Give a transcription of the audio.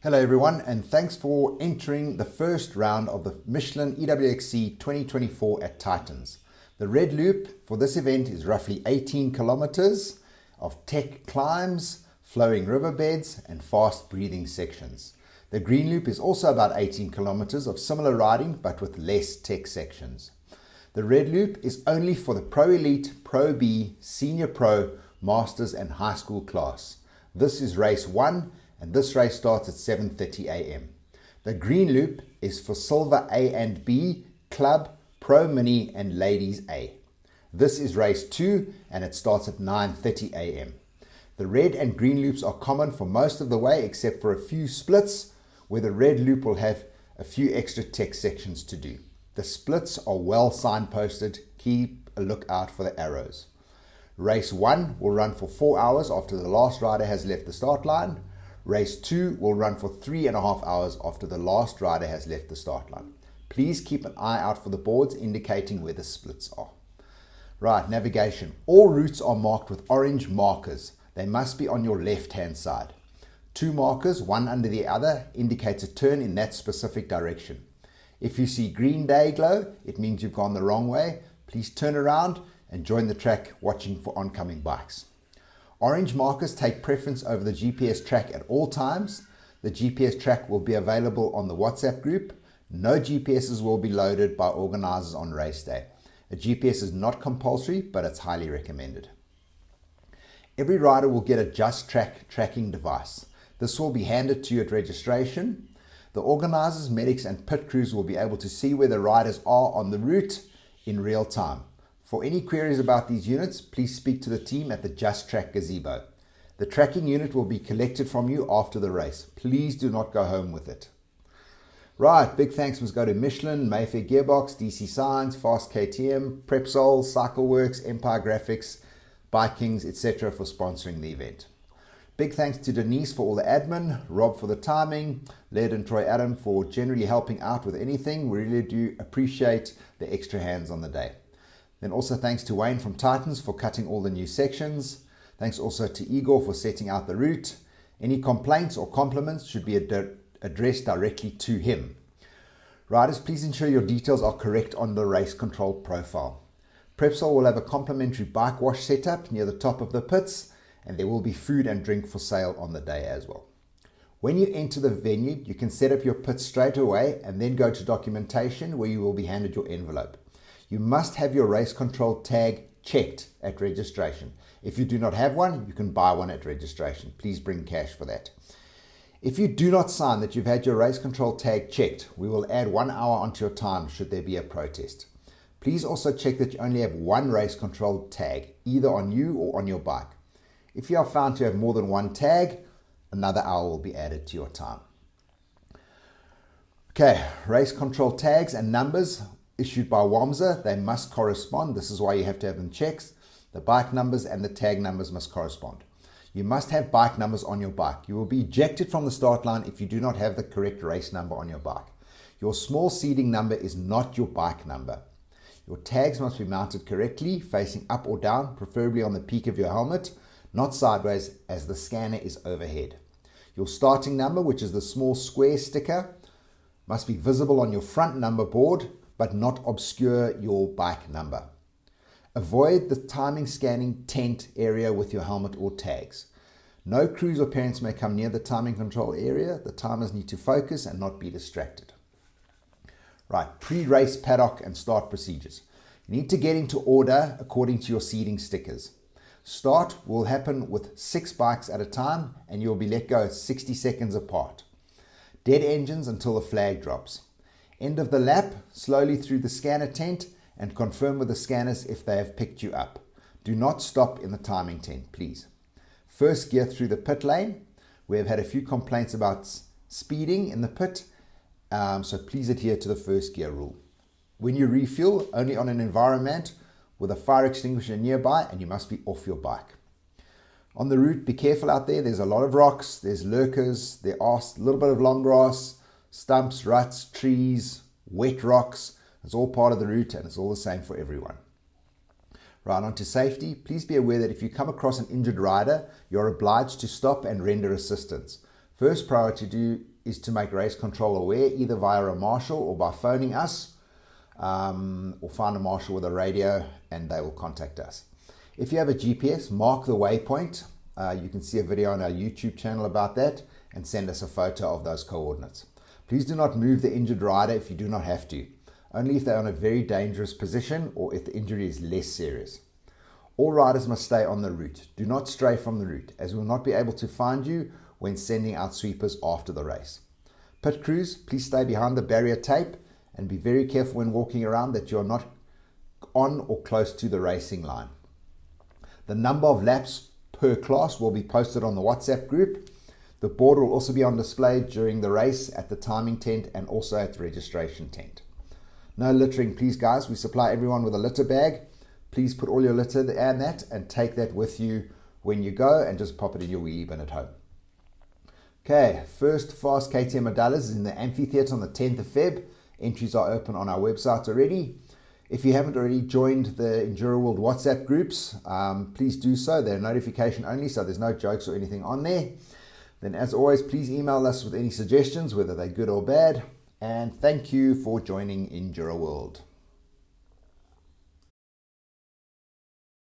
Hello everyone, and thanks for entering the first round of the Michelin EWXC 2024 at Titans. The red loop for this event is roughly 18 kilometers of tech climbs, flowing riverbeds and fast breathing sections. The green loop is also about 18 kilometers of similar riding but with less tech sections. The red loop is only for the Pro Elite, Pro B, Senior Pro, Masters and High School class. This is race 1 and this race starts at 7:30 a.m. The green loop is for Silver A and B, Club, Pro Mini and Ladies A. This is race 2 and it starts at 9:30 a.m. The red and green loops are common for most of the way except for a few splits where the red loop will have a few extra tech sections to do. The splits are well signposted, keep a lookout for the arrows. Race 1 will run for 4 hours after the last rider has left the start line. Race 2 will run for 3.5 hours after the last rider has left the start line. Please keep an eye out for the boards indicating where the splits are. Right, navigation. All routes are marked with orange markers. They must be on your left-hand side. 2 markers, one under the other, indicates a turn in that specific direction. If you see green day glow, it means you've gone the wrong way. Please turn around and join the track watching for oncoming bikes. Orange markers take preference over the GPS track at all times. The GPS track will be available on the WhatsApp group. No GPSs will be loaded by organizers on race day. A GPS is not compulsory, but it's highly recommended. Every rider will get a Just Track tracking device. This will be handed to you at registration. The organizers, medics and pit crews will be able to see where the riders are on the route in real time. For any queries about these units, please speak to the team at the Just Track gazebo. The tracking unit will be collected from you after the race. Please do not go home with it. Right, big thanks must go to Michelin, Mayfair Gearbox, DC Science, Fast KTM, Prepsol, Cycleworks, Empire Graphics, Bike Kings, etc. for sponsoring the event. Big thanks to Denise for all the admin, Rob for the timing, Led and Troy Adam for generally helping out with anything. We really do appreciate the extra hands on the day. Then also thanks to Wayne from Titans for cutting all the new sections. Thanks also to Igor for setting out the route. Any complaints or compliments should be addressed directly to him. Riders, please ensure your details are correct on the race control profile. Prepsol will have a complimentary bike wash setup near the top of the pits, and there will be food and drink for sale on the day as well. When you enter the venue, you can set up your pits straight away and then go to documentation where you will be handed your envelope. You must have your race control tag checked at registration. If you do not have one, you can buy one at registration. Please bring cash for that. If you do not sign that you've had your race control tag checked, we will add 1 hour onto your time should there be a protest. Please also check that you only have one race control tag, either on you or on your bike. If you are found to have more than one tag, another hour will be added to your time. Okay, race control tags and numbers issued by WAMSA, they must correspond. This is why you have to have them checked. The bike numbers and the tag numbers must correspond. You must have bike numbers on your bike. You will be ejected from the start line if you do not have the correct race number on your bike. Your small seeding number is not your bike number. Your tags must be mounted correctly, facing up or down, preferably on the peak of your helmet, not sideways as the scanner is overhead. Your starting number, which is the small square sticker, must be visible on your front number board, but not obscure your bike number. Avoid the timing scanning tent area with your helmet or tags. No crews or parents may come near the timing control area. The timers need to focus and not be distracted. Right, pre-race paddock and start procedures. You need to get into order according to your seeding stickers. Start will happen with 6 bikes at a time and you will be let go at 60 seconds apart. Dead engines until the flag drops. End of the lap, slowly through the scanner tent and confirm with the scanners if they have picked you up. Do not stop in the timing tent, please. First gear through the pit lane. We have had a few complaints about speeding in the pit, so please adhere to the first gear rule. When you refuel, only on an environment with a fire extinguisher nearby and you must be off your bike. On the route, be careful out there. There's a lot of rocks, there's lurkers, there are a little bit of long grass, stumps, ruts, trees, wet rocks. It's all part of the route and it's all the same for everyone. Right, on to safety. Please be aware that if you come across an injured rider, you're obliged to stop and render assistance. First priority to do is to make race control aware, either via a marshal or by phoning us, or find a marshal with a radio and they will contact us. If you have a GPS, mark the waypoint. You can see a video on our YouTube channel about that, and send us a photo of those coordinates. Please do not move the injured rider if you do not have to, only if they are in a very dangerous position or if the injury is less serious. All riders must stay on the route. Do not stray from the route, as we will not be able to find you when sending out sweepers after the race. Pit crews, please stay behind the barrier tape and be very careful when walking around that you are not on or close to the racing line. The number of laps per class will be posted on the WhatsApp group. The board will also be on display during the race at the timing tent and also at the registration tent. No littering, please, guys. We supply everyone with a litter bag. Please put all your litter in that and take that with you when you go, and just pop it in your wee bin at home. Okay, first fast KTM Medaillas is in the amphitheatre on the 10th of Feb. Entries are open on our website already. If you haven't already joined the Enduro World WhatsApp groups, please do so. They're notification only, so there's no jokes or anything on there. Then, as always, please email us with any suggestions, whether they're good or bad. And thank you for joining Enduro World.